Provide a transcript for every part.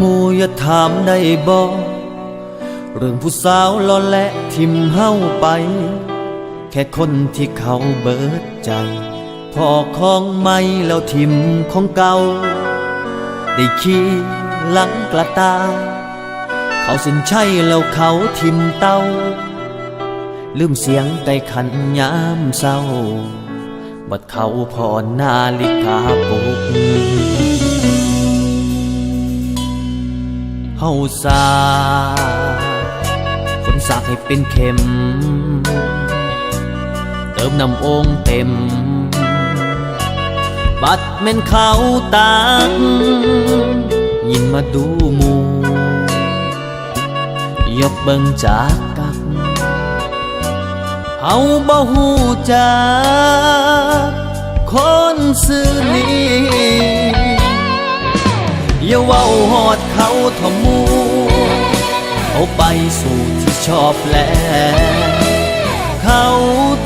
หมู่อย่าถามได้บ่เรื่องผู้สาวล้อและทิมเฮาไปแค่คนที่เขาเบิดใจพอของไม่แล้วทิมของเก่าได้ขี่หลังกระตาเขาเส้นชัยแล้วเขาทิมเต้าลืมเสียงไก่ขันยามเศร้าบัดเขาพอนาฬิกาปลุกเฮาสาคนสากให้เป็นเข็มเติมน้ำองเต็มบัดเม่นเขาตักยินมาดูหมูยกเบิ่งจากกักเฮาบ่ฮู้จักคนซื่อนี้อย่าเว้าฮอดเขาทอหมู่เอาไปสู่ที่ชอบแล้วเขา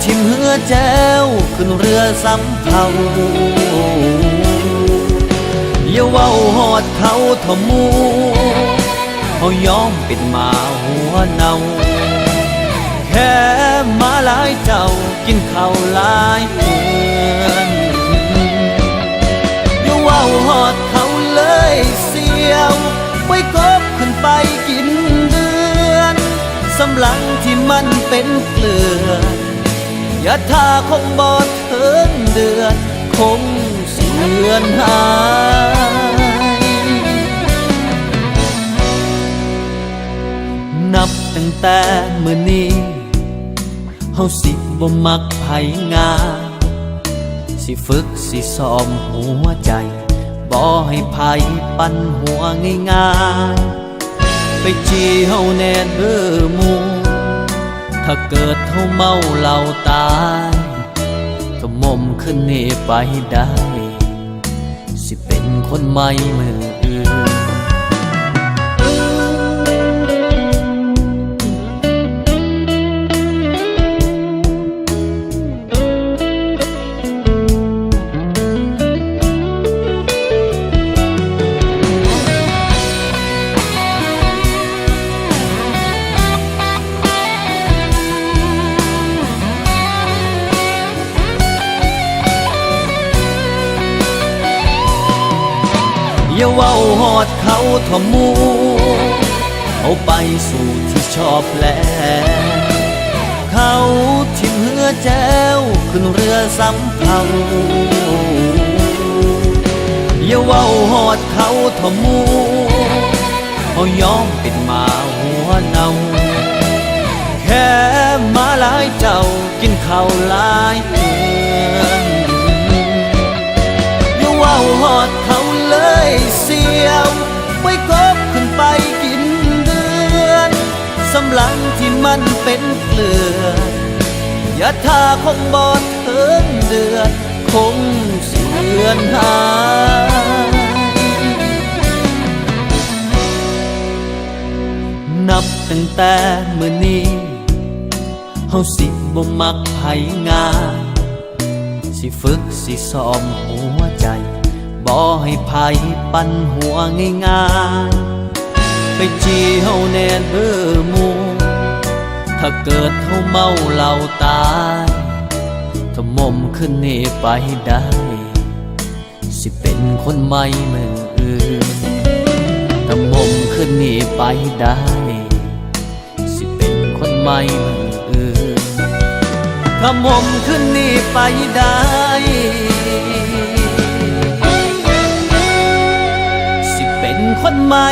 ทิมเหือแจ้วขึ้นเรือสำเภาอย่าเว้าฮอดเขาทอหมู่เขายอมเป็นหมาหัวเน่าแค่มาหลายเจ้ากินข้าวหลายเดือนอย่าเว้าฮอดเขาเลยเสียวไว้กบขึ้นไปกินเดือนสำหลังที่มันเป็นเกลืออย่าท่าคงบ่ถึงเดือนคงเสื่อนหายนับตั้งแต่มื้อนี้เฮาสิบ่มักไผงานสิฝึกสิซ้อมหัวใจบ่ให้ไผปั่นหัวง่ายๆไปจี้เฮาแน่เด้อหมู่ถ้าเกิดเฮาเมาเหล้าตายก็มมขึ้นนี่ไปได้สิเป็นคนใหม่มื้ออื่นอย่าเว้าฮอดเขาทอหมู่เอาไปสู่ที่ชอบแล้วเขาทิมเหือแจ้วขึ้นเรือสำเภาอย่าเว้าฮอดเขาทอหมู่เขายอมเป็นหมาหัวเน่าแค่มาหลายเจ้ากินข้าวหลายเดือนอย่าเว้าฮอดเขาเลยเสียวไว้กบขึ้นไปกินเดือนสำหลังที่มันเป็นเกลืออย่าท่าคงบ่ถึงเดือนคงเสื่อนหายนับตั้งแต่มื้อนี้เฮาสิบ่มักไผงานสิฝึกสิซ้อมหัวใจบ่ให้ไผปั่นหัวง่ายๆไปจี้เฮาแน่เด้อหมู่ถ้าเกิดเฮาเมาเหล้าตายถ้ามมขึ้นนี่ไปได้สิเป็นคนใหม่มื้ออื่นถ้ามมขึ้นนี่ไปได้สิเป็นคนใหม่มื้ออื่นถ้ามมขึ้นนี่ไปได้เป็นคนใหม่